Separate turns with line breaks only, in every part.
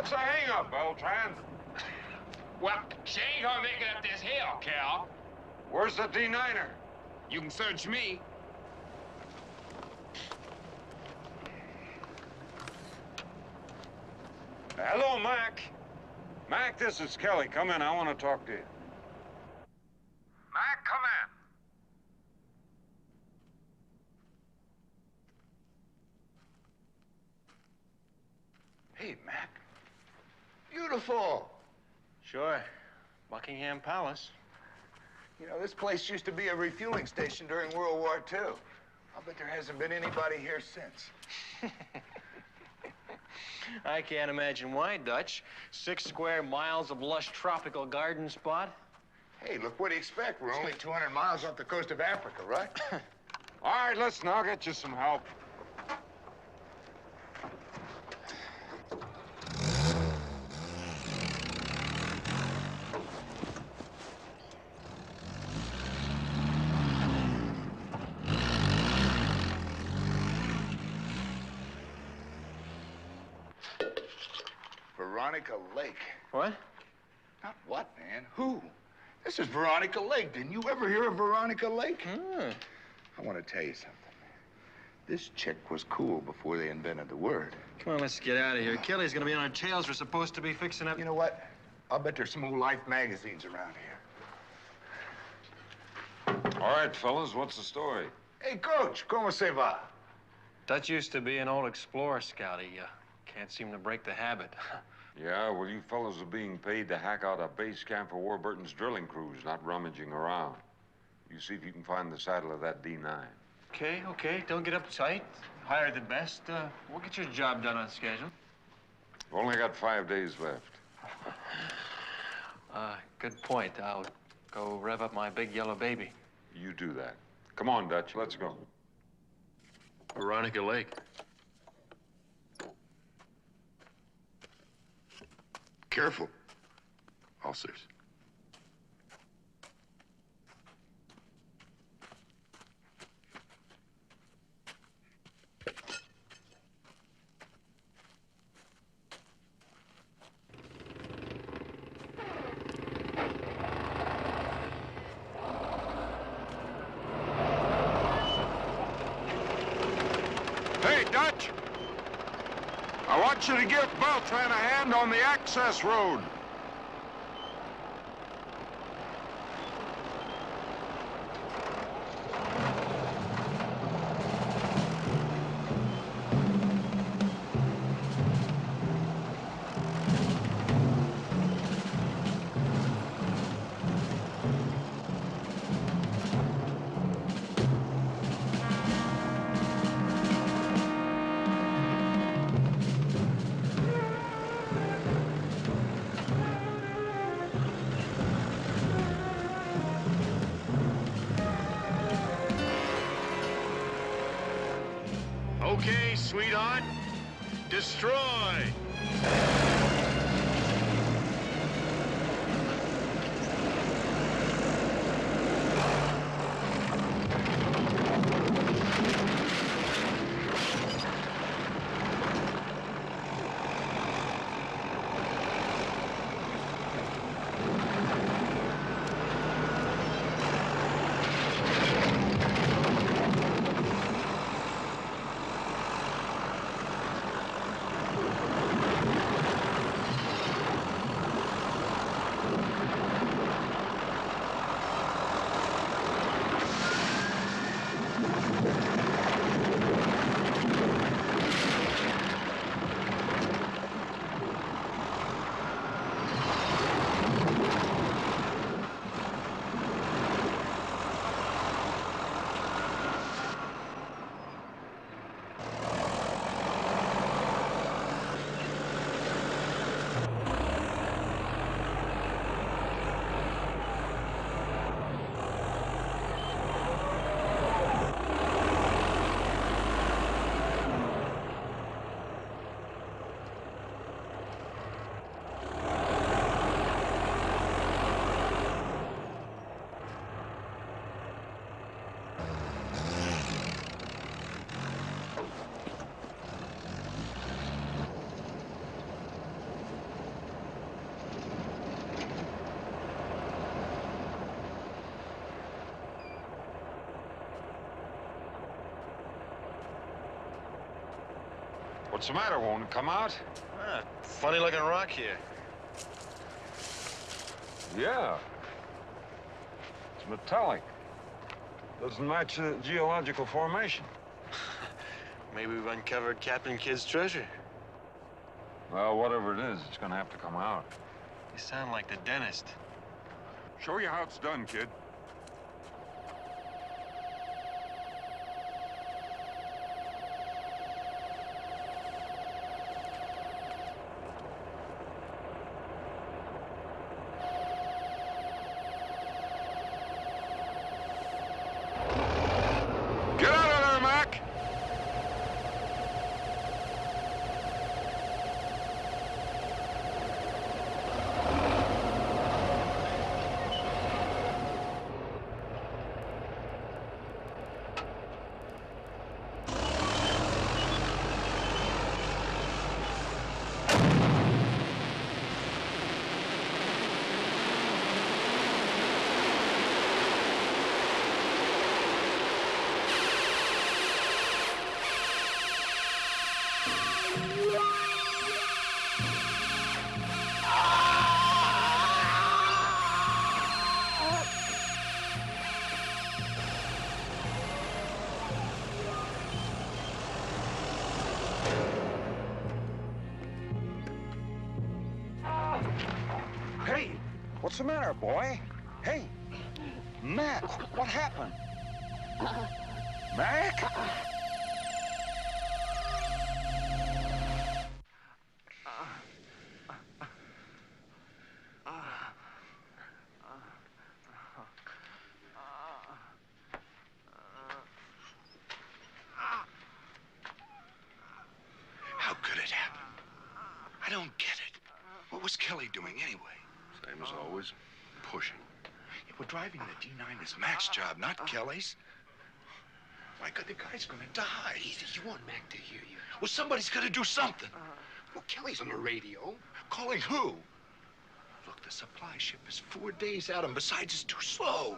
What's the hang-up, Beltran?
Well, she ain't gonna make it up this hill, Cal.
Where's the D9er?
You can search me.
Hello, Mac. Mac, this is Kelly. Come in. I want to talk to you. Mac, come in. Hey, Mac. Beautiful.
Sure. Buckingham Palace.
You know, this place used to be a refueling station during World War II. I'll bet there hasn't been anybody here since.
I can't imagine why, Dutch. 6 square miles of lush tropical garden spot.
Hey, look, what do you expect? We're only 200 miles off the coast of Africa, right?
All right, listen, I'll get you some help.
Veronica Lake.
What?
Not what, man? Who? This is Veronica Lake. Didn't you ever hear of Veronica Lake? I want to tell you something. This chick was cool before they invented the word.
Come on, let's get out of here. Kelly's gonna be on our tails. We're supposed to be fixing up...
You know what? I'll bet there's some old Life magazines around here.
All right, fellas, what's the story?
Hey, Coach, ¿cómo se va?
Dutch used to be an old explorer scout. He can't seem to break the habit.
Yeah, well, you fellas are being paid to hack out a base camp for Warburton's drilling crews, not rummaging around. You see if you can find the saddle of that D9.
Okay. Don't get uptight. Hire the best. We'll get your job done on schedule.
We've only got 5 days left.
Good point. I'll go rev up my big yellow baby.
You do that. Come on, Dutch, let's go.
Veronica Lake.
Careful. Ulcers.
Hey, Dutch! I want you to give Beltran a hand on the access road.
Okay, sweetheart. Destroy!
What's the matter? Won't it come out?
Ah, funny looking rock here.
Yeah. It's metallic. Doesn't match the geological formation.
Maybe we've uncovered Captain Kidd's treasure.
Well, whatever it is, it's gonna have to come out.
You sound like the dentist.
Show you how it's done, kid. Get out of there, Mac!
Hey, what's the matter, boy? Hey, Mac, what happened? Mac?
How could it happen? I don't get it. What was Kelly doing anyway?
Same as always, pushing.
Yeah, we're driving the D9 is Mac's job, not Kelly's. My God, the guy's gonna die.
Easy, you want Mac to hear you.
Well, somebody's gotta do something.
Well, Kelly's on the radio.
Calling who? Look, the supply ship is 4 days out, and besides, it's too slow.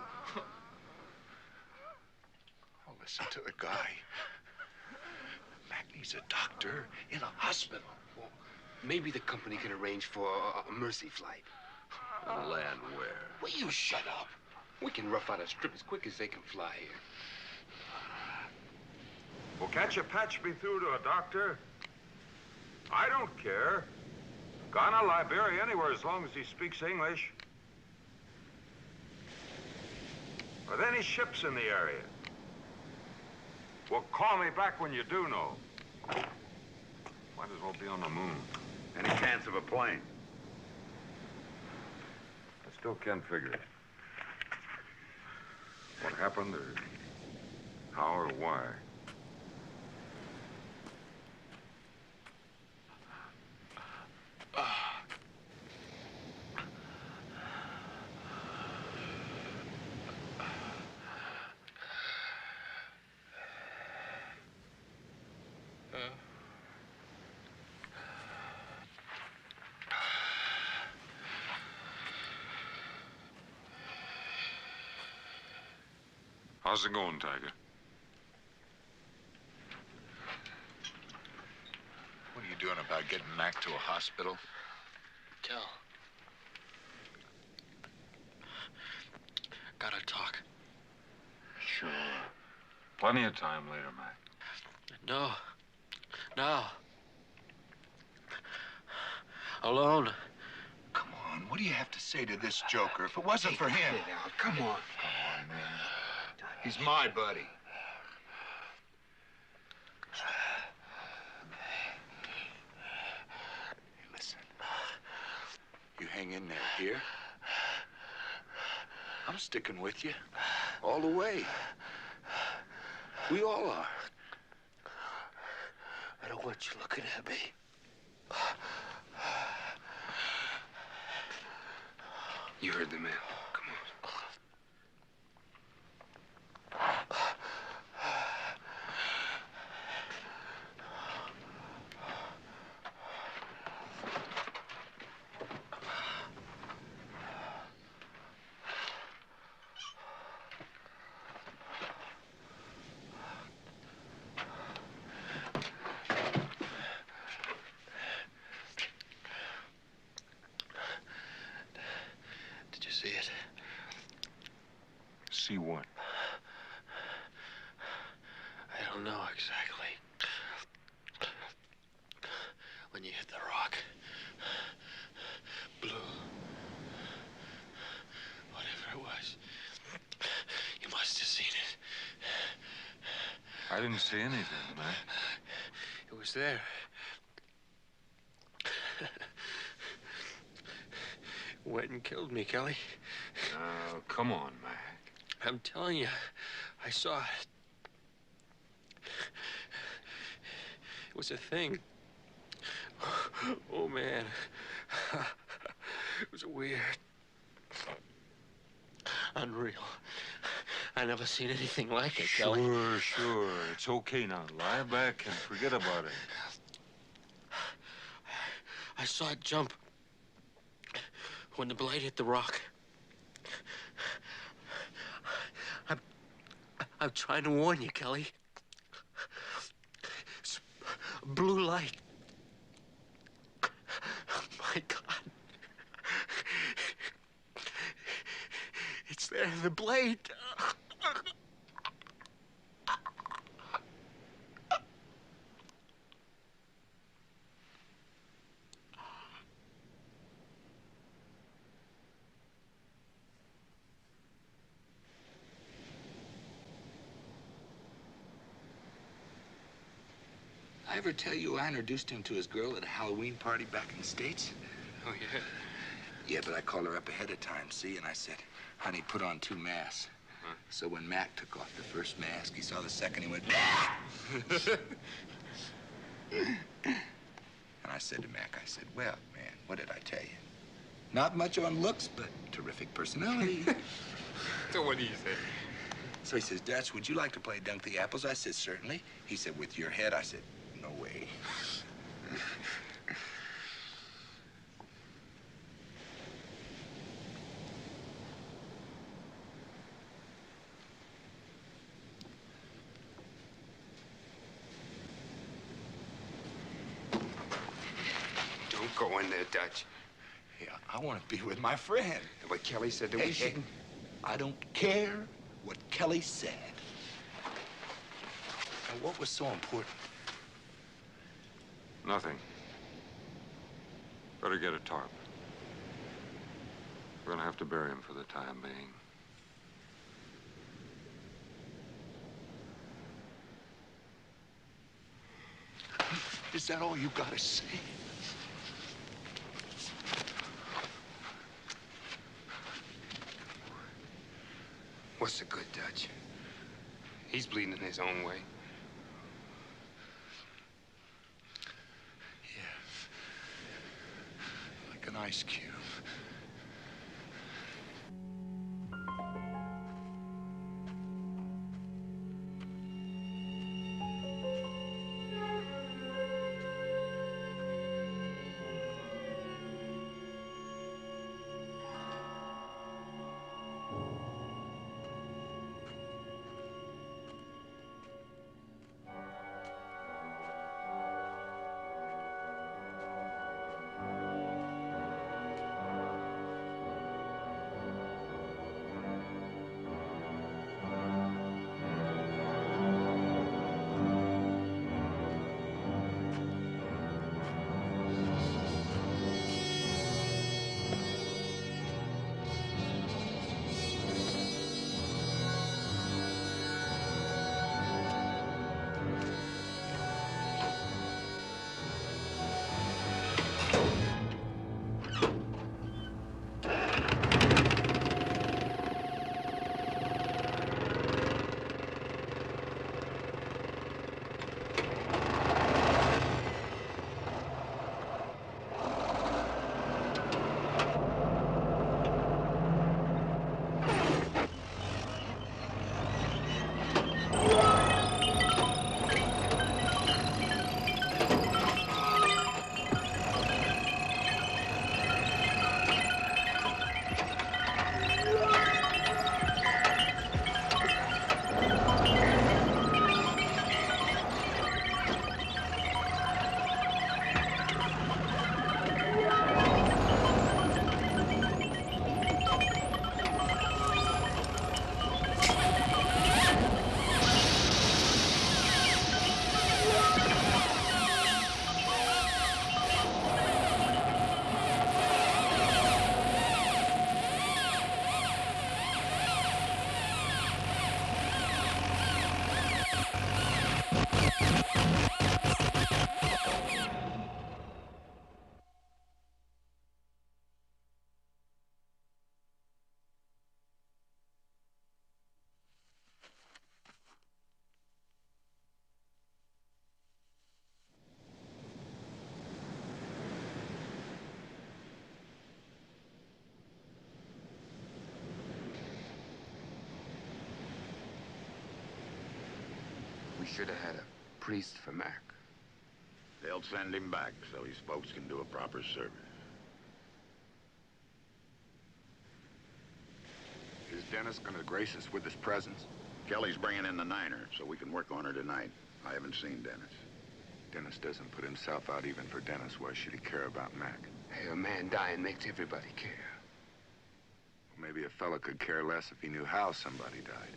Oh, listen to the guy. Mac needs a doctor in a hospital.
Well, maybe the company can arrange for a mercy flight.
Land where?
Will you shut up? We can rough out a strip as quick as they can fly here.
Well, can't you patch me through to a doctor? I don't care. Ghana, Liberia, anywhere as long as he speaks English. Are there any ships in the area? Well, call me back when you do know. Might as well be on the moon.
Any chance of a plane?
I still can't figure it. What happened, or how, or why. How's it going, Tiger?
What are you doing about getting Mac to a hospital?
Tell. Gotta talk.
Sure. Plenty of time later, Mac.
No. No. Alone.
Come on, what do you have to say to this joker? If it wasn't for him...
Get it out. Come on.
Come on, man. He's my buddy. Hey, listen. You hang in there, here? I'm sticking with you. All the way. We all are.
I don't want you looking at me. You heard the man. Come on.
see what?
I don't know exactly. When you hit the rock, blue, whatever it was, you must have seen it.
I didn't see anything, man.
It was there. Went and killed me, Kelly.
Oh, come on, Mac.
I'm telling you, I saw it. It was a thing. Oh, man. It was weird. Unreal. I never seen anything like it, Kelly.
Sure. It's okay now. Lie back and forget about it.
I saw it jump when the blade hit the rock. I'm trying to warn you, Kelly. It's blue light. My God. It's there, the blade.
I ever tell you I introduced him to his girl at a Halloween party back in the States?
Oh, yeah?
Yeah, but I called her up ahead of time, see? And I said, honey, put on 2 masks.
Huh?
So when Mac took off the first mask, he saw the second, he went, and I said to Mac, I said, well, man, what did I tell you? Not much on looks, but terrific personality.
So what do you say?
So he says, Dutch, would you like to play Dunk the Apples? I said, certainly. He said, with your head? I said, no way.
Don't go in there, Dutch.
Yeah, I want to be with my friend.
But Kelly said that
Hey,
we shouldn't.
I don't care what Kelly said. And what was so important?
Nothing. Better get a tarp. We're gonna have to bury him for the time being.
Is that all you gotta say?
What's the good, Dutch? He's bleeding in his own way.
Yeah. Like an ice cube.
should have had a priest for Mac.
They'll send him back so his folks can do a proper service.
Is Dennis gonna grace us with his presence?
Kelly's bringing in the Niner so we can work on her tonight. I haven't seen Dennis.
Dennis doesn't put himself out even for Dennis. Why should he care about Mac?
Hey, a man dying makes everybody care.
Maybe a fella could care less if he knew how somebody died.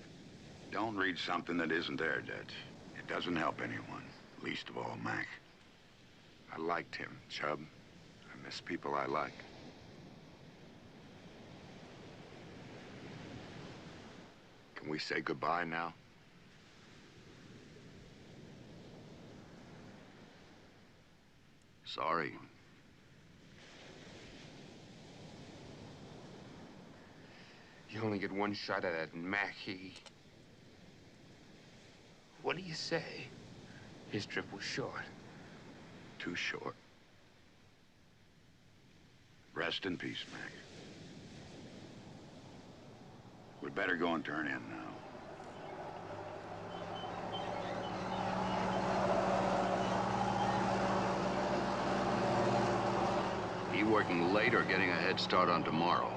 Don't read something that isn't there, Betz. It doesn't help anyone, least of all Mac.
I liked him, Chubb. I miss people I like. Can we say goodbye now? Sorry.
You only get one shot at that, and Mac, what do you say? His trip was short.
Too short.
Rest in peace, Mac. We'd better go and turn in now.
He working late or getting a head start on tomorrow?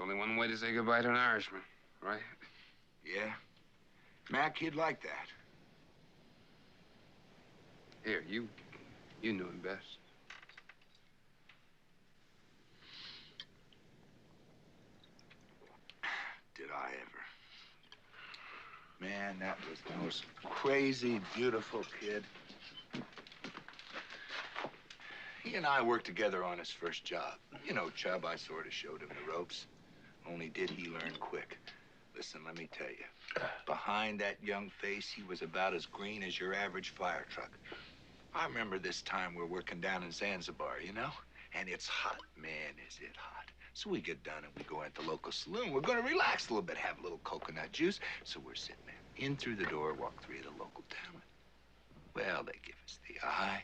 Only one way to say goodbye to an Irishman, right?
Yeah. Mac, he'd like that.
Here, you knew him best.
Did I ever? Man, that was the most crazy, beautiful kid. He and I worked together on his first job. You know, Chubb, I sort of showed him the ropes. Only did he learn quick. Listen, let me tell you. Behind that young face, he was about as green as your average fire truck. I remember this time we're working down in Zanzibar, you know? And it's hot. Man, is it hot. So we get done and we go into the local saloon. We're going to relax a little bit, have a little coconut juice. So we're sitting there. In through the door walk three of the local talent. Well, they give us the eye.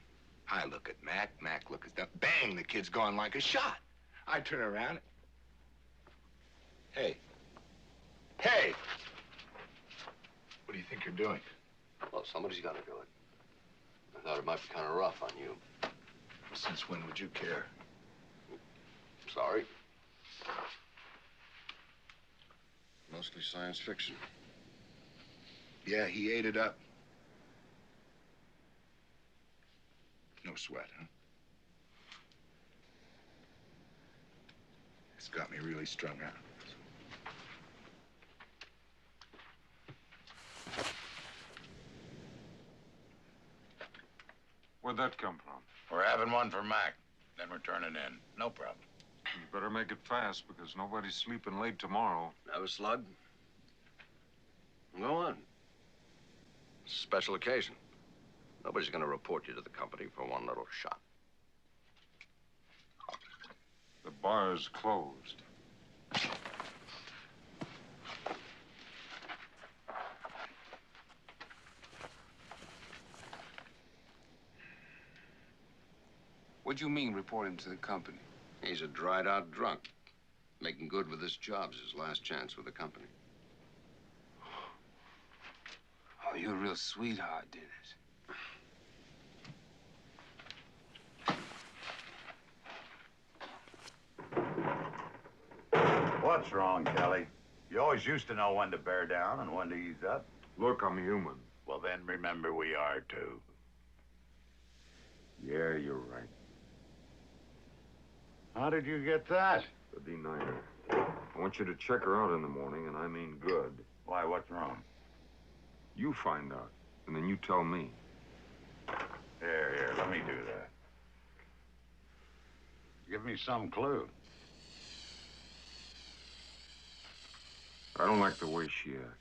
I look at Mac. Mac look at them. Bang, the kid's gone like a shot. I turn around. Hey. Hey! What do you think you're doing?
Well, somebody's got to do it. I thought it might be kind of rough on you.
Since when would you care?
Sorry.
Mostly science fiction.
Yeah, he ate it up. No sweat, huh? It's got me really strung out.
Where'd that come from?
We're having one for Mac. Then we're turning in. No problem.
You better make it fast, because nobody's sleeping late tomorrow.
Have a slug? Go on. It's a special occasion. Nobody's going to report you to the company for one little shot.
The bar's closed.
What do you mean, report him to the company?
He's a dried-out drunk. Making good with his job's his last chance with the company.
Oh, you're a real sweetheart, Dennis.
What's wrong, Kelly? You always used to know when to bear down and when to ease up.
Look, I'm human.
Well, then remember we are, too.
Yeah, you're right.
How did you get that?
The D9er. I want you to check her out in the morning, and I mean good.
Why, what's wrong?
You find out, and then you tell me.
Here, let me do that. Give me some clue.
I don't like the way she acts.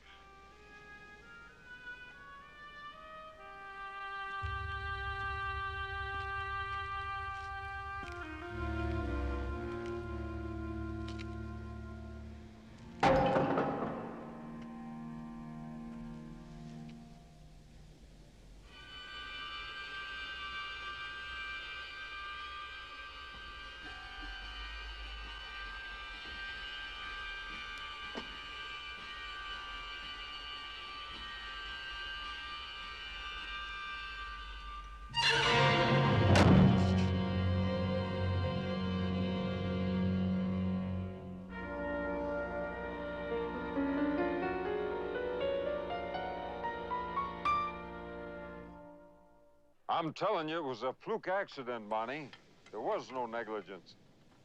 I'm telling you, it was a fluke accident, Bonnie. There was no negligence.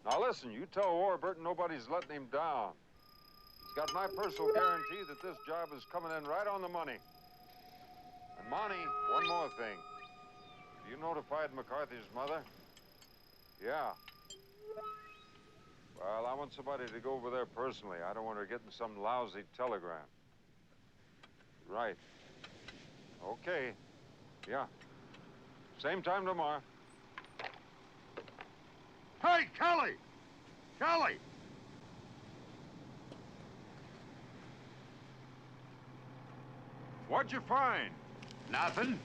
Now listen, you tell Warburton nobody's letting him down. He's got my personal guarantee that this job is coming in right on the money. And Bonnie, one more thing. You notified McCarthy's mother? Yeah. Well, I want somebody to go over there personally. I don't want her getting some lousy telegram. Right. Okay. Yeah. Same time tomorrow.
Hey, Kelly! Kelly!
What'd you find?
Nothing.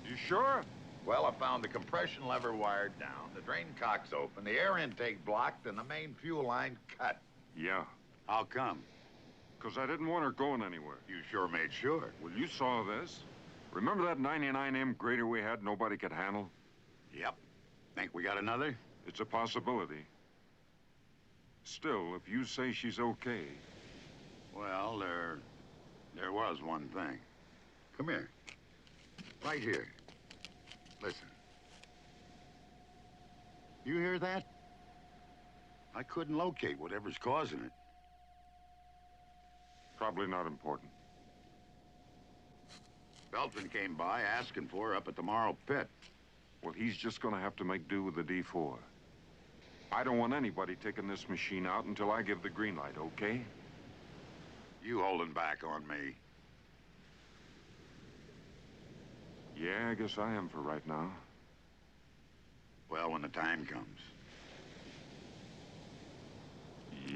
You sure?
Well, I found the compression lever wired down, the drain cock's open, the air intake blocked, and the main fuel line cut.
Yeah.
How come?
Because I didn't want her going anywhere.
You sure made sure.
Well, you saw this. Remember that 99M grader we had nobody could handle?
Yep. Think we got another?
It's a possibility. Still, if you say she's okay...
Well, there was one thing. Come here. Right here. Listen. You hear that? I couldn't locate whatever's causing it.
Probably not important.
Belton came by asking for her up at the Morrow Pit.
Well, he's just gonna have to make do with the D4. I don't want anybody taking this machine out until I give the green light, okay?
You holding back on me.
Yeah, I guess I am for right now.
Well, when the time comes.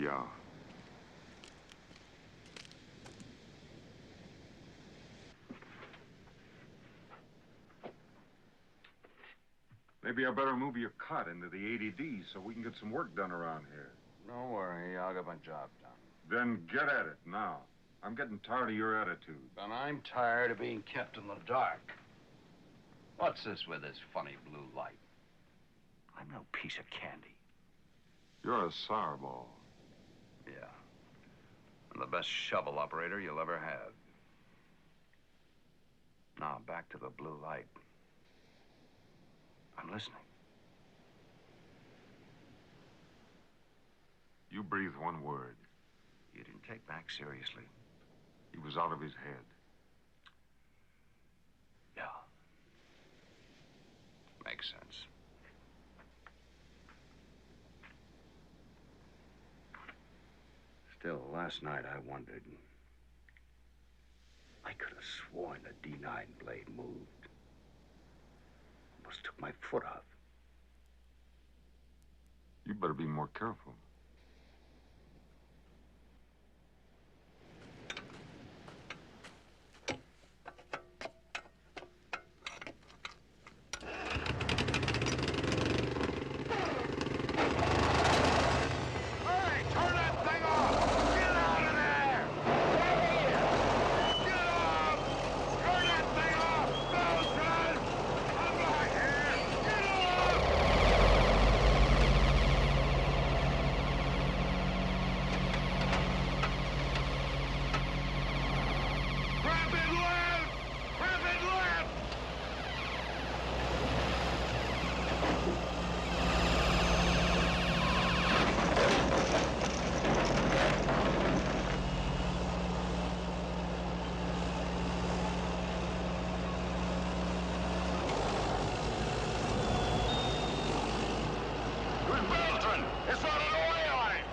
Yeah. Maybe I better move your cot into the 80D so we can get some work done around here.
Don't worry, I'll get my job done.
Then get at it now. I'm getting tired of your attitude.
And I'm tired of being kept in the dark. What's this with this funny blue light? I'm no piece of candy.
You're a sourball.
Yeah. I'm the best shovel operator you'll ever have. Now, back to the blue light. I'm listening.
You breathe one word.
You didn't take Mac seriously.
He was out of his head.
Yeah. Makes sense. Still, last night I wondered. I could have sworn the D9 blade moved. Almost took my foot off.
You better be more careful.
Beltran! It's running away on him!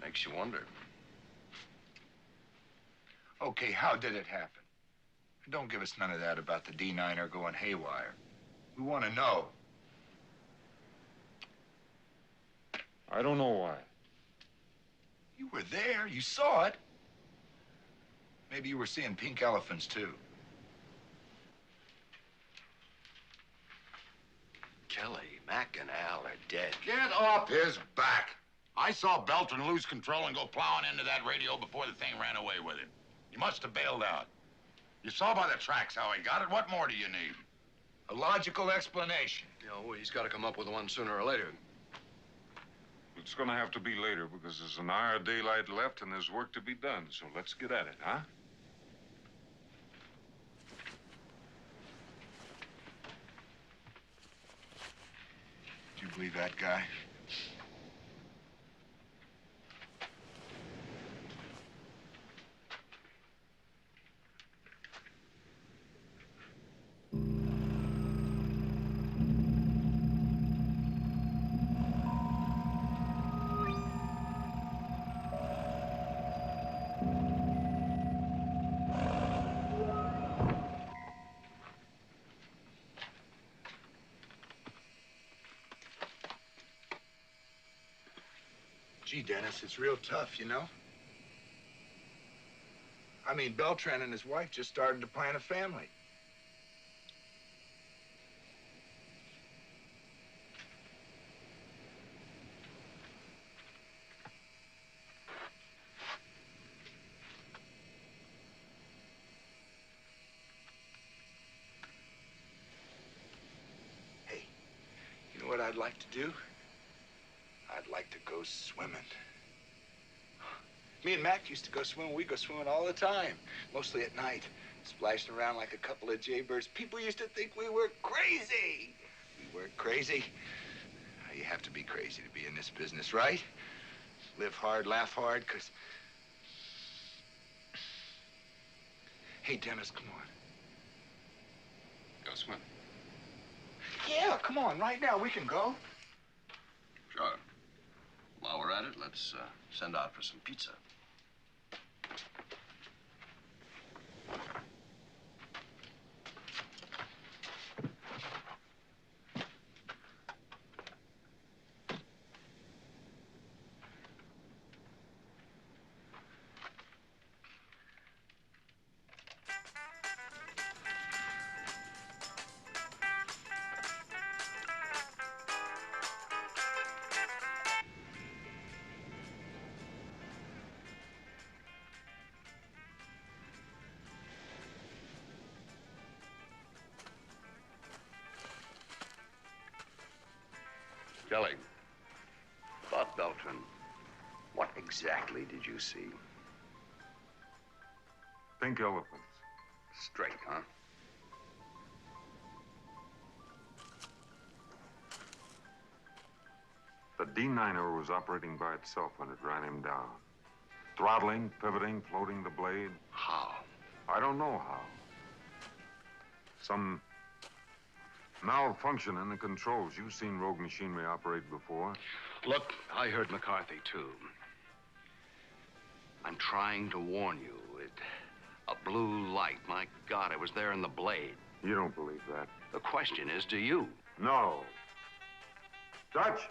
Makes you wonder.
Okay, how did it happen? Don't give us none of that about the D9er going haywire. We want to know.
I don't know why.
You were there. You saw it. Maybe you were seeing pink elephants, too.
Kelly, Mac, and Al are dead.
Get off his back! I saw Beltran lose control and go plowing into that radio before the thing ran away with him. He must have bailed out. You saw by the tracks how he got it. What more do you need?
A logical explanation.
You know, he's got to come up with one sooner or later.
It's gonna have to be later because there's an hour of daylight left and there's work to be done. So let's get at it, huh?
Do you believe that guy? Gee, Dennis, it's real tough, you know? I mean, Beltran and his wife just started to plan a family. I'd like to do? I'd like to go swimming. Me and Mac used to go swimming. We go swimming all the time, mostly at night, splashing around like a couple of jaybirds. People used to think we were crazy. We weren't crazy. You have to be crazy to be in this business, right? Live hard, laugh hard, 'cause... Hey, Dennis, come on.
Go swim.
Yeah, come on, right now. We can go.
Sure. While we're at it, let's send out for some pizza.
Kelly, about Beltran, what exactly did you see?
Pink elephants.
Straight, huh?
The D9er was operating by itself when it ran him down. Throttling, pivoting, floating the blade.
How?
I don't know how. Some malfunction in the controls. You've seen rogue machinery operate before.
Look, I heard McCarthy, too. I'm trying to warn you. A blue light. My God, it was there in the blade.
You don't believe that.
The question is, do you?
No. Dutch,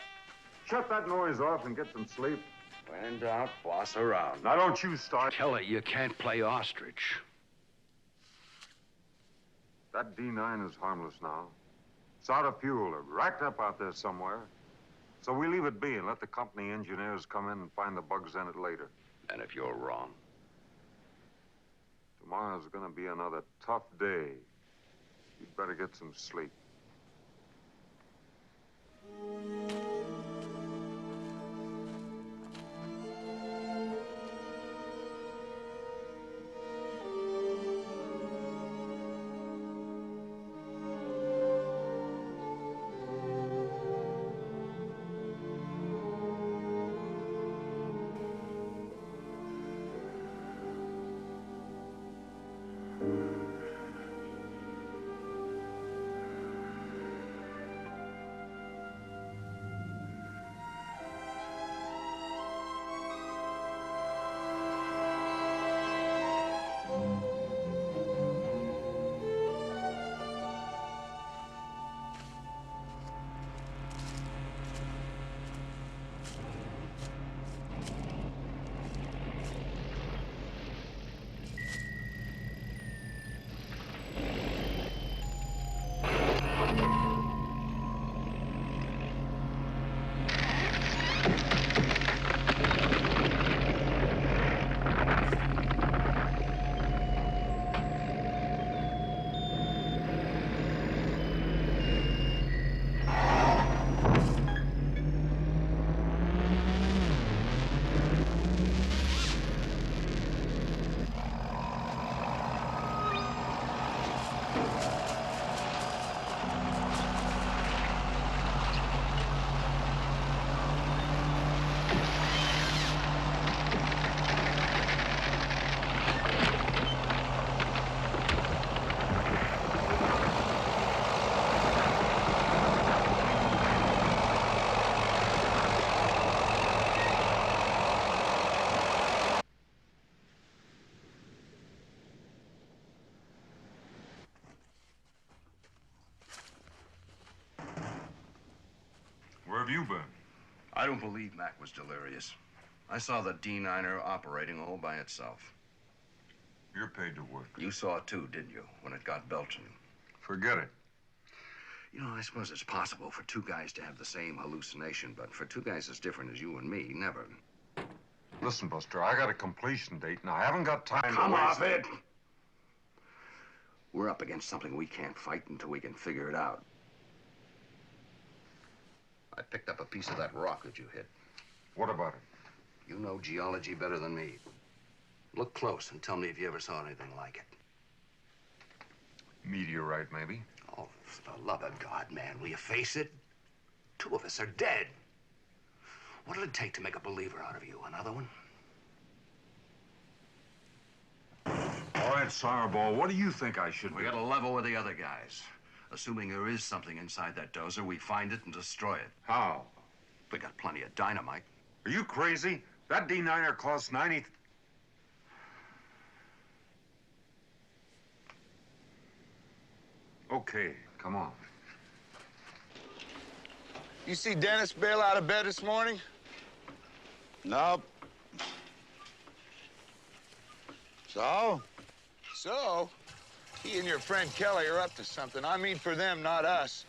shut that noise off and get some sleep.
When in doubt, boss around.
Now, don't you start.
Kelly, you can't play ostrich.
That D9 is harmless now. It's out of fuel or racked up out there somewhere. So we leave it be and let the company engineers come in and find the bugs in it later.
And if you're wrong?
Tomorrow's gonna be another tough day. You'd better get some sleep. Where have you been?
I don't believe Mac was delirious. I saw the D9er operating all by itself.
You're paid to work.
You saw it too, didn't you, when it got Beltran?
Forget it.
You know, I suppose it's possible for two guys to have the same hallucination, but for two guys as different as you and me, never.
Listen, Buster, I got a completion date, and I haven't got time
Come
to waste
off it! We're up against something we can't fight until we can figure it out. I picked up a piece of that rock that you hit.
What about it?
You know geology better than me. Look close and tell me if you ever saw anything like it.
Meteorite, maybe.
Oh, for the love of God, man, will you face it? 2 of us are dead. What'll it take to make a believer out of you? Another one?
All right, Fireball, what do you think I should do?
We gotta level with the other guys. Assuming there is something inside that dozer, we find it and destroy it.
How?
We got plenty of dynamite.
Are you crazy? That D9er costs 90... Okay, come on.
You see Dennis bail out of bed this morning?
Nope. So?
So, he and your friend Kelly are up to something. I mean for them, not us.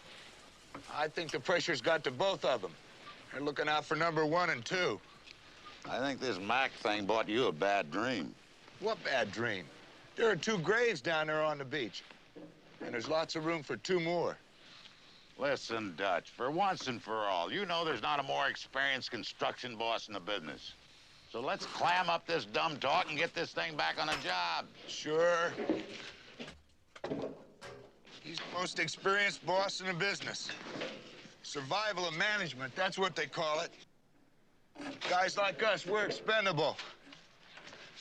I think the pressure's got to both of them. They're looking out for number 1 and 2.
I think this Mac thing bought you a bad dream.
What bad dream? There are 2 graves down there on the beach. And there's lots of room for 2 more.
Listen, Dutch, for once and for all, you know there's not a more experienced construction boss in the business. So let's clam up this dumb talk and get this thing back on a job.
Sure. He's the most experienced boss in the business. Survival of management, that's what they call it. Guys like us, we're expendable.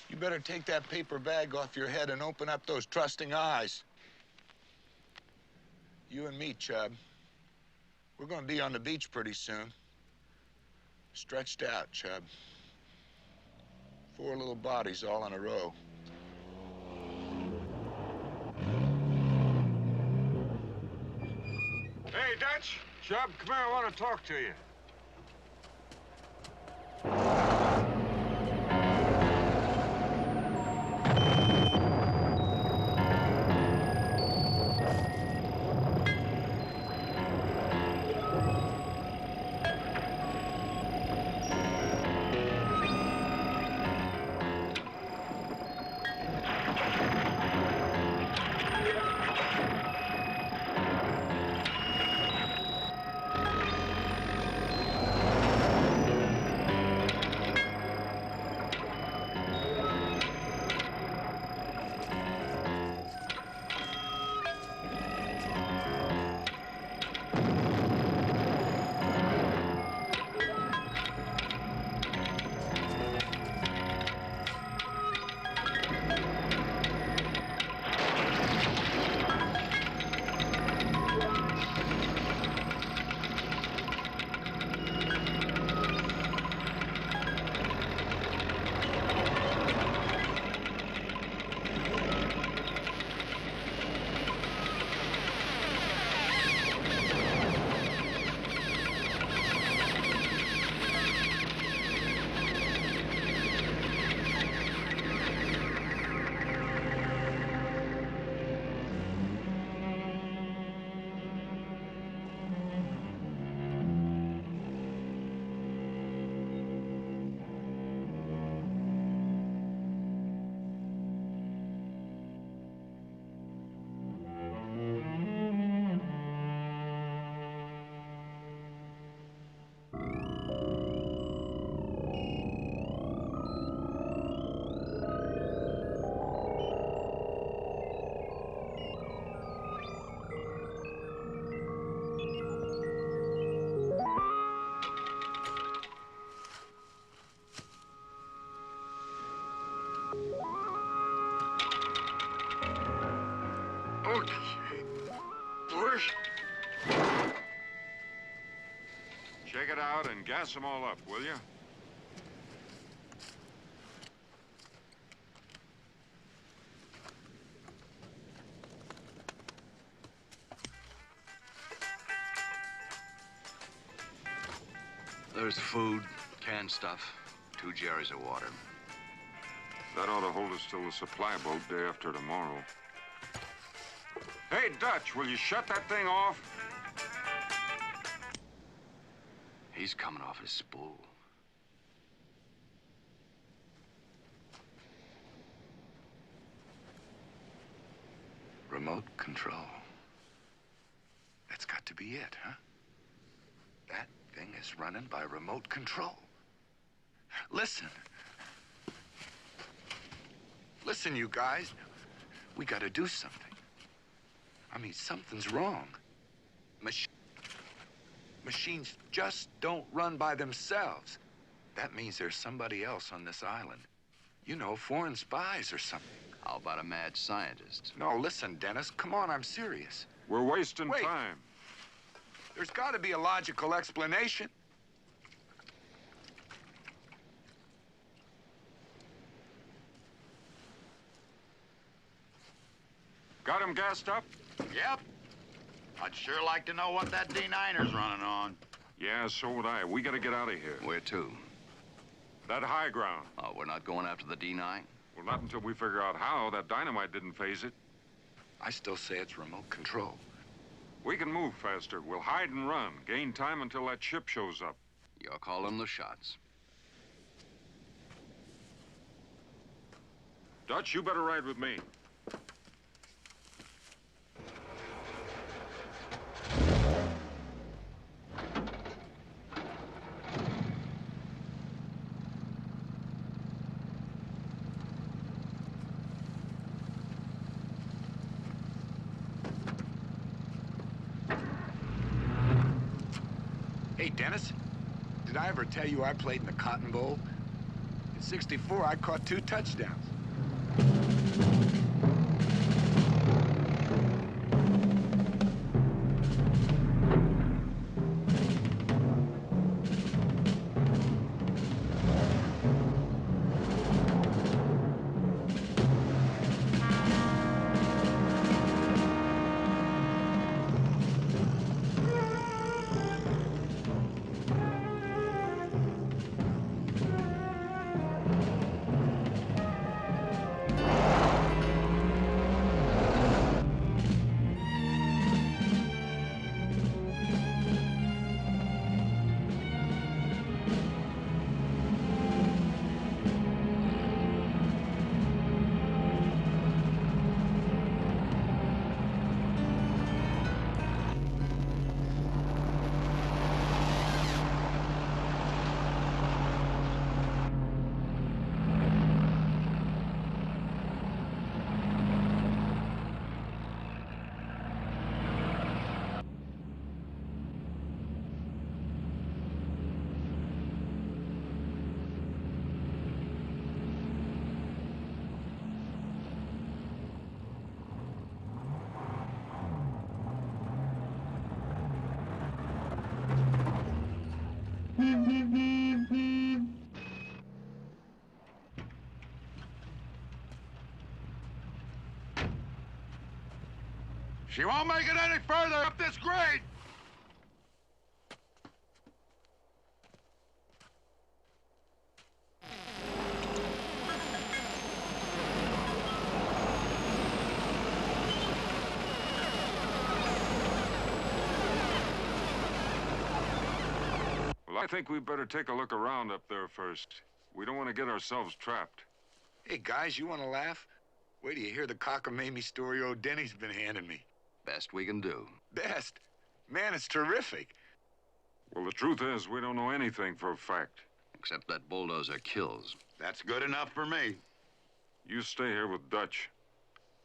You better take that paper bag off your head and open up those trusting eyes. You and me, Chubb. We're gonna be on the beach pretty soon. Stretched out, Chubb. 4 little bodies all in a row.
Hey, Dutch. Chubb, come here, I want to talk to you. Shake it out and gas them all up, will you?
There's food, canned stuff, 2 jerry's of water.
That ought to hold us till the supply boat day after tomorrow. Hey, Dutch, will you shut that thing off?
He's coming off his spool.
Remote control. That's got to be it, huh? That thing is running by remote control. Listen. Listen, you guys. We gotta do something. I mean, something's wrong. Machines just don't run by themselves. That means there's somebody else on this island. You know, foreign spies or something.
How about a mad scientist?
No, listen, Dennis. Come on, I'm serious.
We're wasting
Wait.
time.
There's got to be a logical explanation.
Got him gassed up?
Yep. I'd sure like to know what that D9er's running on.
Yeah, so would I. We gotta get out of here.
Where to?
That high ground.
Oh, we're not going after the D9?
Well, not until we figure out how. That dynamite didn't phase it.
I still say it's remote control.
We can move faster. We'll hide and run. Gain time until that ship shows up.
You're calling the shots.
Dutch, you better ride with me.
Hey, Dennis, did I ever tell you I played in the Cotton Bowl? In '64, I caught 2 touchdowns.
She won't make it any further up this grade!
Well, I think we better take a look around up there first. We don't want to get ourselves trapped.
Hey, guys, you want to laugh? Wait till you hear the cockamamie story old Denny's been handing me.
Best we can do.
Best? Man, it's terrific.
Well, the truth is, we don't know anything for a fact.
Except that bulldozer kills.
That's good enough for me.
You stay here with Dutch.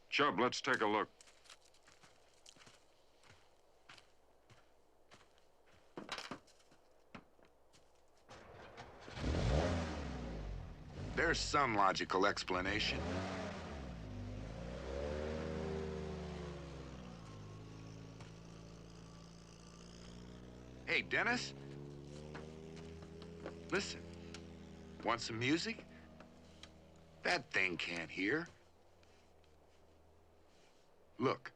Chubb, let's take a look.
There's some logical explanation. Hey, Dennis? Listen. Want some music? That thing can't hear. Look.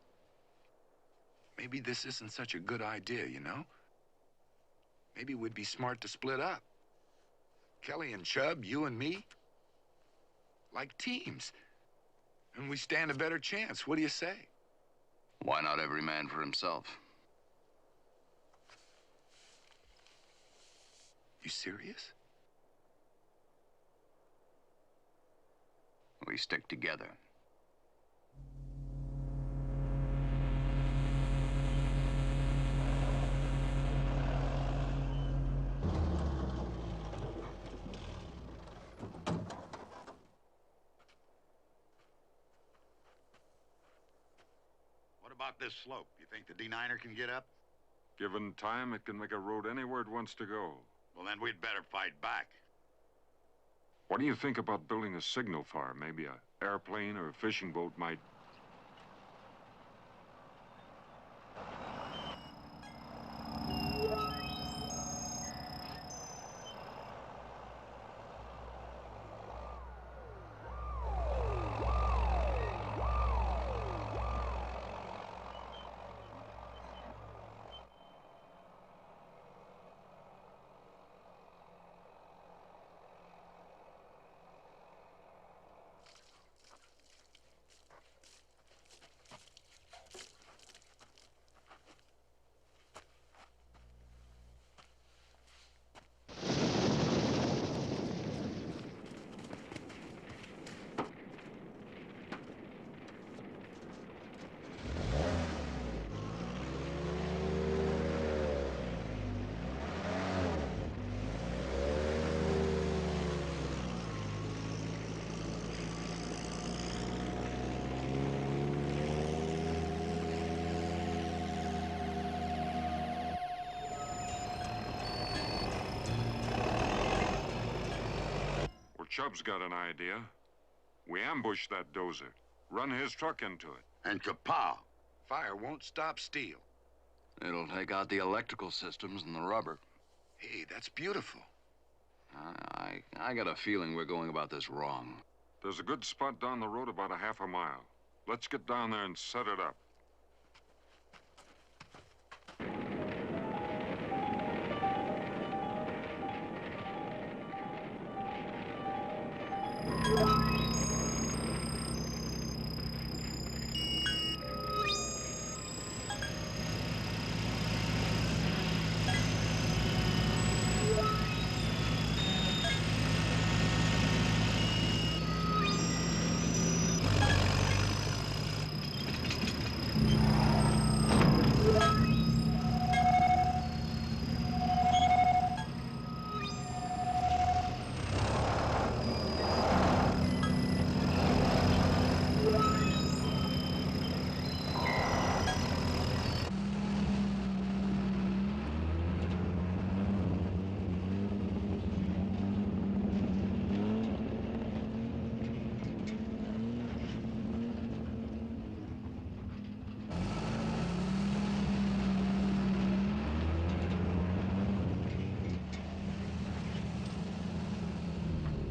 Maybe this isn't such a good idea, you know? Maybe we'd be smart to split up. Kelly and Chubb, you and me. Like teams. And we stand a better chance. What do you say?
Why not every man for himself?
You serious?
We stick together.
about this slope? You think the D9er can get up?
Given time, it can make a road anywhere it wants to go.
Well, then we'd better fight back.
What do you think about building a signal farm? Maybe an airplane or a fishing boat might... Chubb's got an idea. We ambush that dozer, run his truck into it.
And kapow! Fire won't stop steel.
It'll take out the electrical systems and the rubber.
Hey, that's beautiful.
I got a feeling we're going about this wrong.
There's a good spot down the road about a half a mile. Let's get down there and set it up.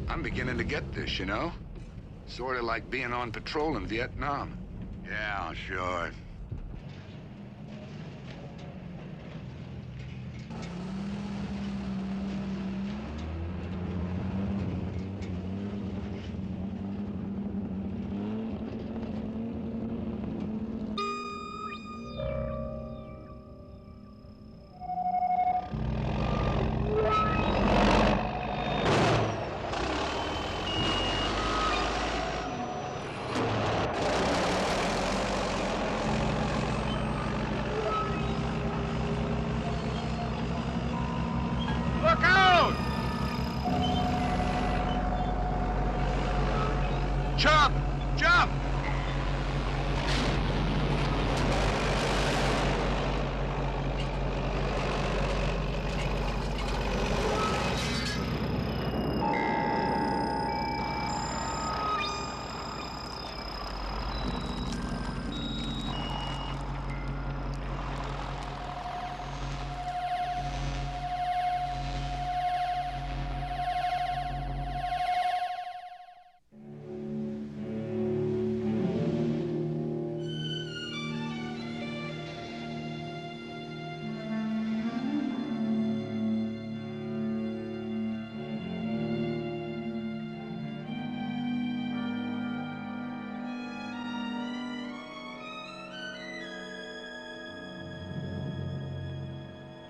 I'm beginning to get this, you know? Sort of like being on patrol in Vietnam.
Yeah, sure.
Jump! Jump!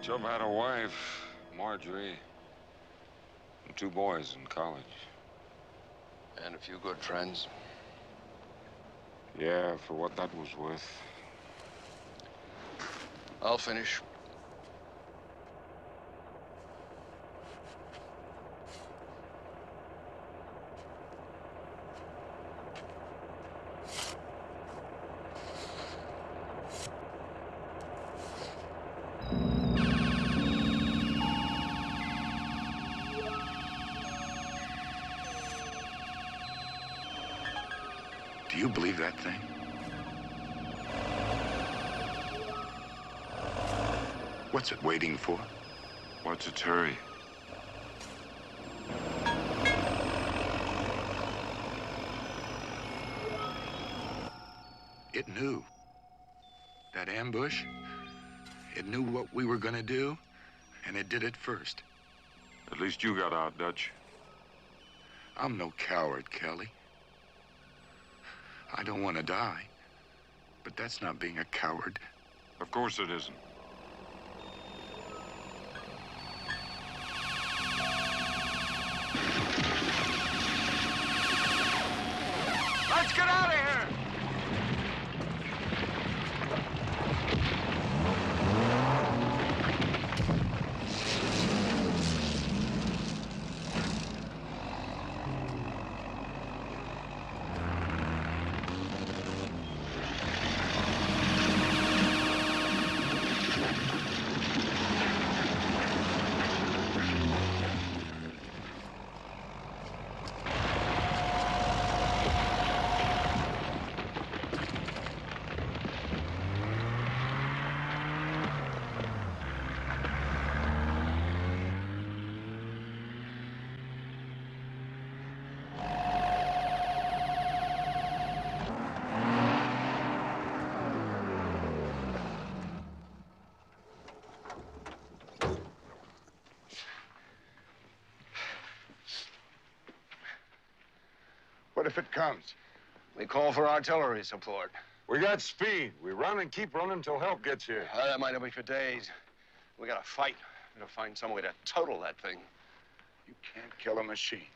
Chubb had a wife, Marjorie, and 2 boys in college.
And a few good friends.
Yeah, for what that was worth.
I'll finish.
Do you believe that thing? What's it waiting for?
What's its hurry?
It knew. That ambush, it knew what we were gonna do, and it did it first.
At least you got out, Dutch.
I'm no coward, Kelly. I don't want to die, but that's not being a coward.
Of course it isn't.
Let's get out of here!
What if it comes?
We call for artillery support.
We got speed. We run and keep running until help gets here.
That might not be for days. We gotta fight. We gotta find some way to total that thing.
You can't kill a machine.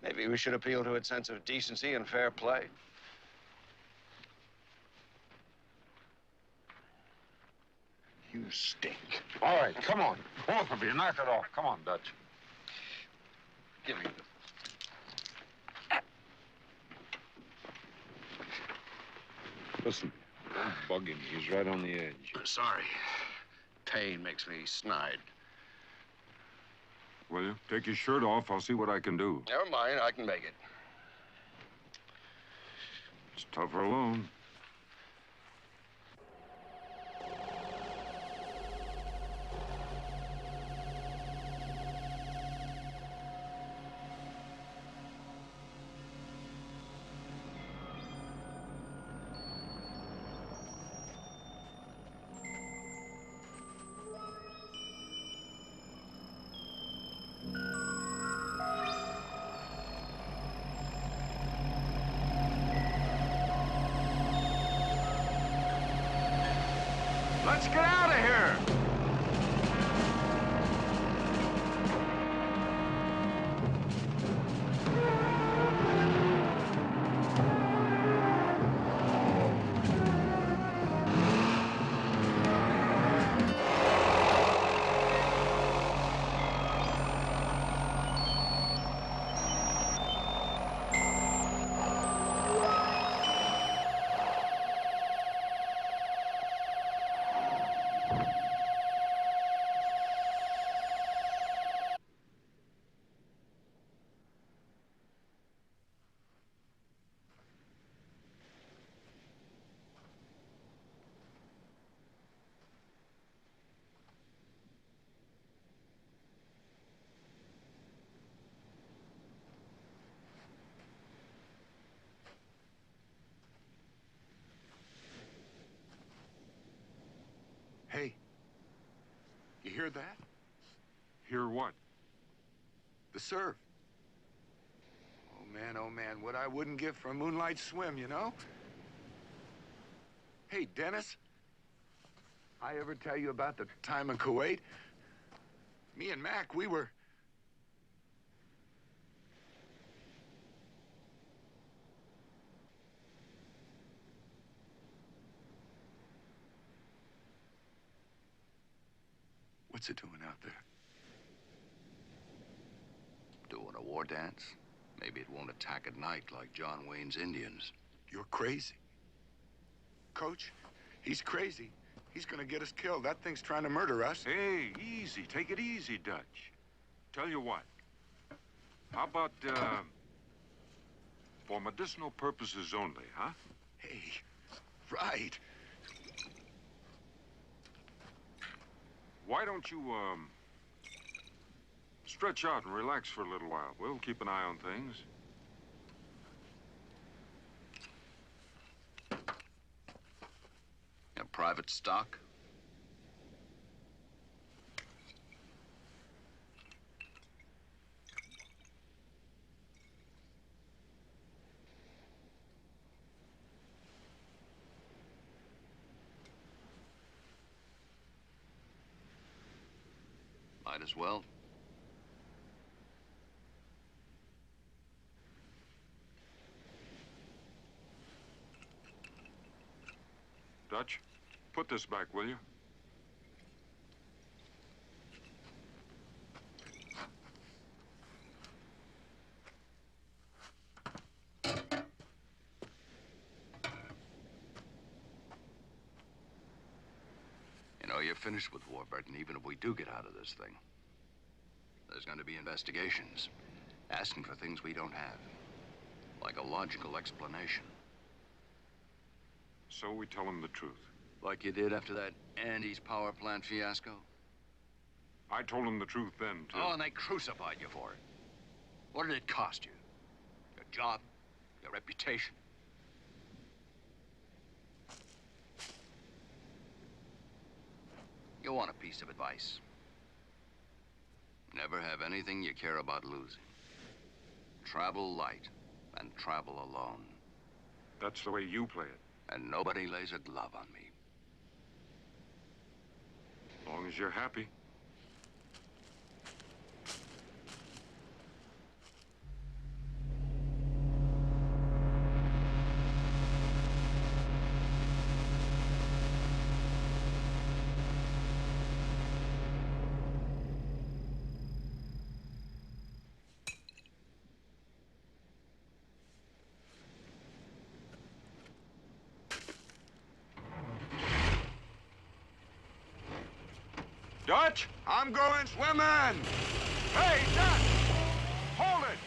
Maybe we should appeal to its sense of decency and fair play.
You stink.
All right, come on. Both of you, knock it off. Come on, Dutch.
Give me this.
Listen, don't bug him. He's right on the edge.
Sorry. Pain makes me snide.
Will you? Take your shirt off. I'll see what I can do.
Never mind, I can make it.
It's tougher alone.
Let's get out of here!
Hey, you hear that?
Hear what?
The surf. Oh man, what I wouldn't give for a moonlight swim, you know? Hey, Dennis, I ever tell you about the time in Kuwait? Me and Mac, we were... What's it doing out there?
Doing a war dance? Maybe it won't attack at night like John Wayne's Indians.
You're crazy. Coach, he's crazy. He's gonna get us killed. That thing's trying to murder us.
Hey, easy. Take it easy, Dutch. Tell you what. How about For medicinal purposes only, huh?
Hey, right.
Why don't you, stretch out and relax for a little while? We'll keep an eye on things.
A private stock? Might as well.
Dutch, put this back, will you?
You know, you're finished with Warburton, even if we do get out of this thing. There's going to be investigations, asking for things we don't have, like a logical explanation.
So we tell him the truth.
Like you did after that Andes power plant fiasco?
I told him the truth then, too.
Oh, and they crucified you for it. What did it cost you? Your job? Your reputation? You want a piece of advice? Never have anything you care about losing. Travel light and travel alone.
That's the way you play it.
And nobody lays a glove on me.
As long as you're happy. Dutch?
I'm going swimming!
Hey, Dutch! Hold it!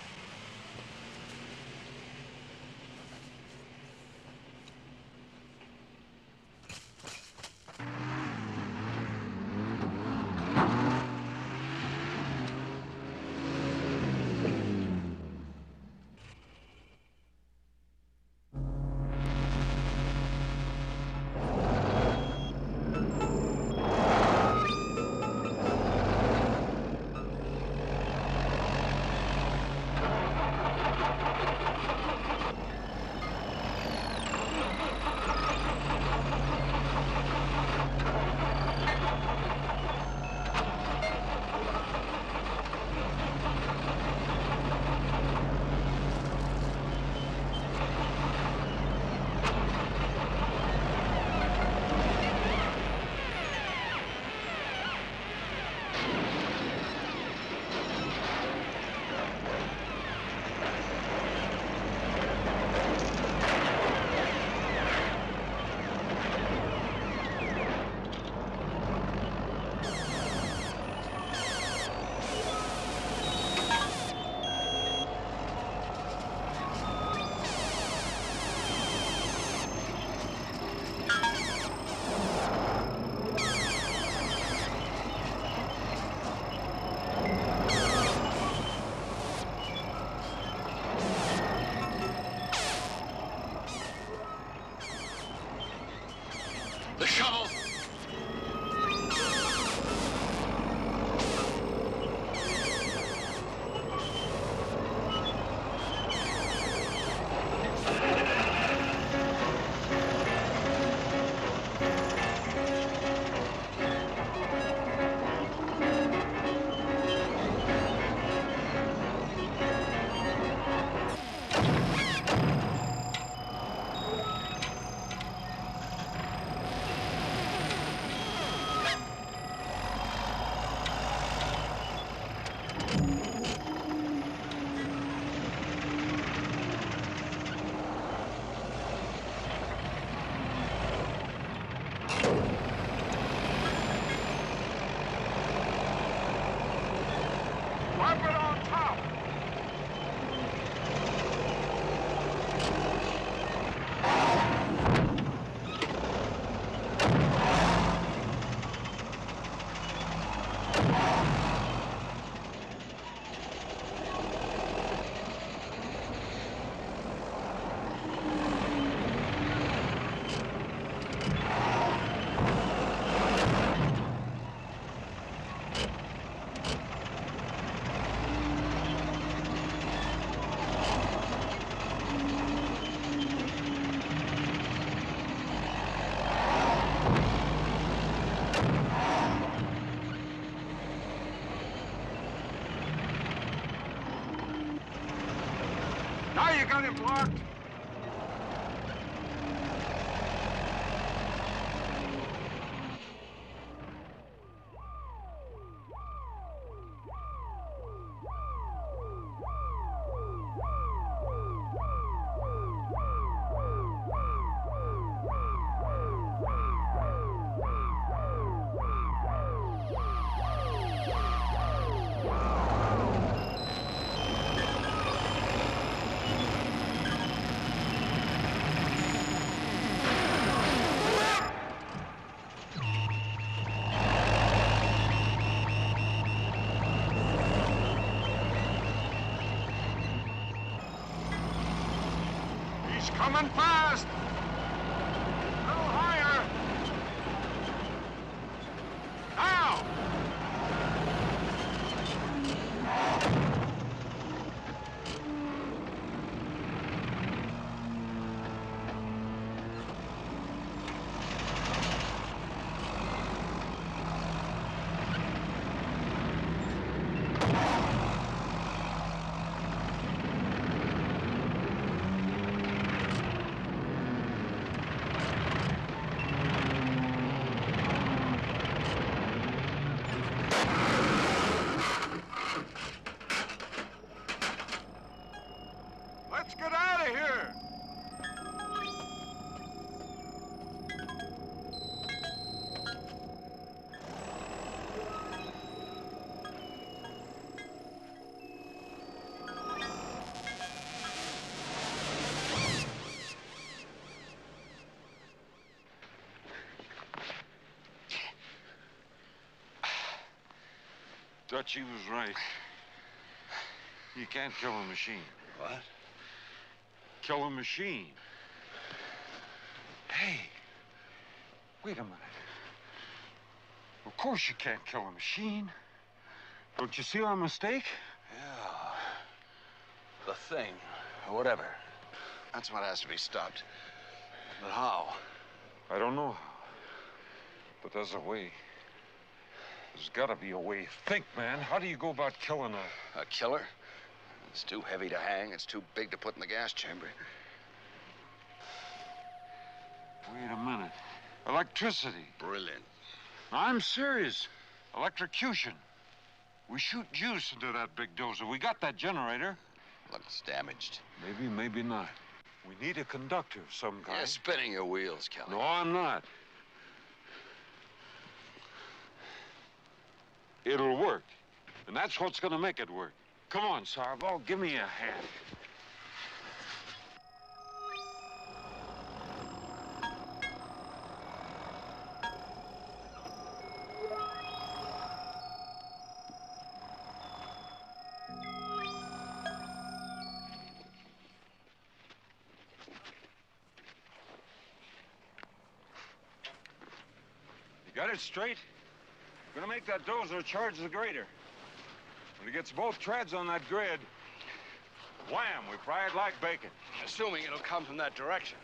Now you got him blocked. He's coming fast. A little higher. Now. Let's get out of here. Dutchie was right. You can't kill a machine.
What?
Kill a machine. Hey, wait a minute. Of course you can't kill a machine. Don't you see our mistake?
Yeah. The thing, or whatever. That's what has to be stopped. But how?
I don't know how. But there's a way. There's gotta be a way. Think, man. How do you go about killing
A killer? It's too heavy to hang. It's too big to put in the gas chamber.
Wait a minute. Electricity.
Brilliant.
I'm serious. Electrocution. We shoot juice into that big dozer. We got that generator.
Looks damaged.
Maybe, maybe not. We need a conductor of some kind.
You're spinning your wheels, Kelly.
No, I'm not. It'll work. And that's what's gonna make it work. Come on, Sarbo, give me a hand. You got it straight? Gonna make that dozer charge the grader. When it gets both treads on that grid, wham, we fry it like bacon.
Assuming it'll come from that direction.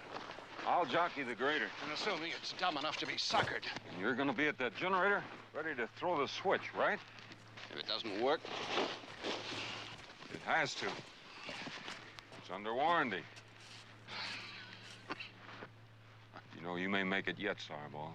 I'll jockey the grader.
And assuming it's dumb enough to be suckered.
And you're gonna be at that generator, ready to throw the switch, right?
If it doesn't work,
It has to. It's under warranty. You know, you may make it yet, Starball.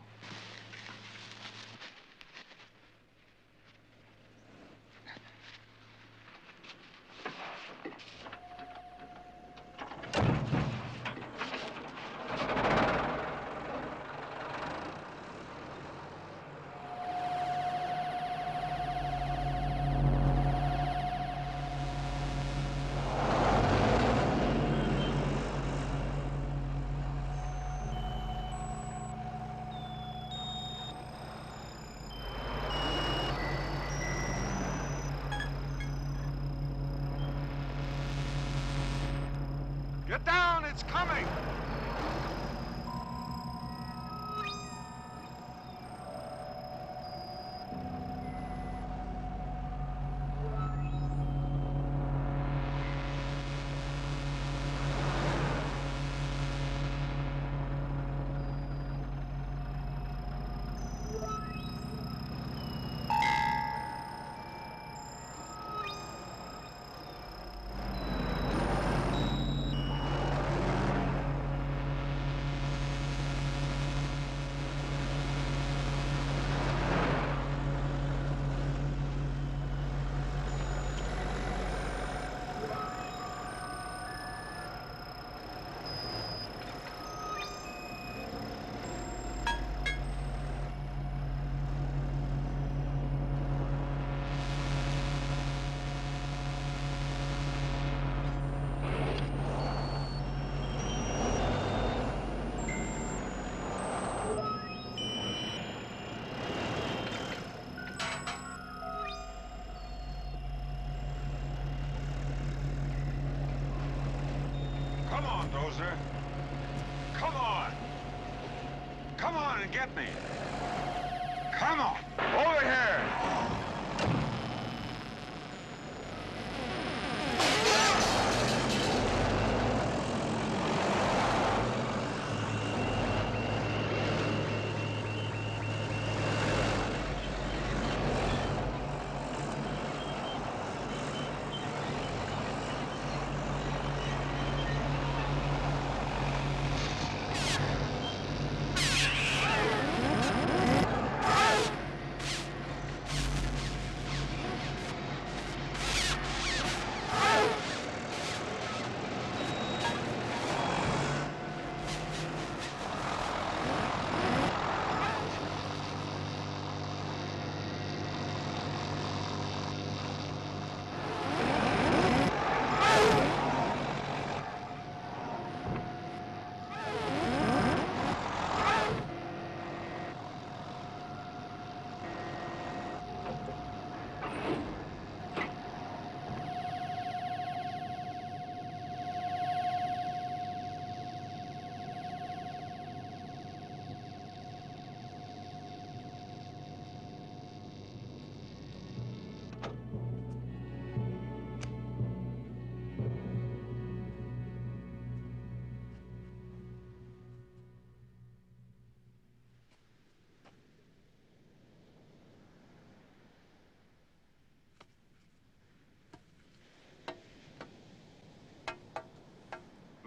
Get down, it's coming! Come on, Dozer. Come on. Come on and get me. Come on. Over here.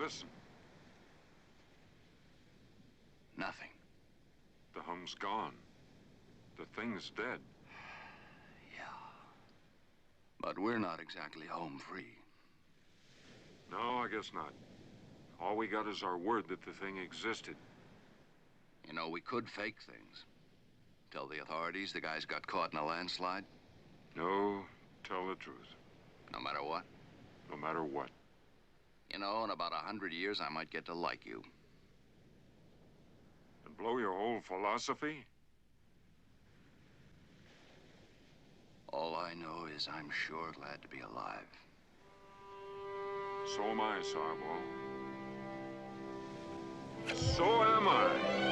Listen,
Nothing.
the hum's gone. The thing's dead.
Yeah. But we're not exactly home free.
No, I guess not. All we got is our word that the thing existed.
You know, we could fake things. Tell the authorities the guys got caught in a landslide.
No, tell the truth.
No matter what.
No matter what.
You know, in about 100 years, I might get to like you.
And blow your whole philosophy?
All I know is I'm sure glad to be alive.
So am I, Sarbo. So am I.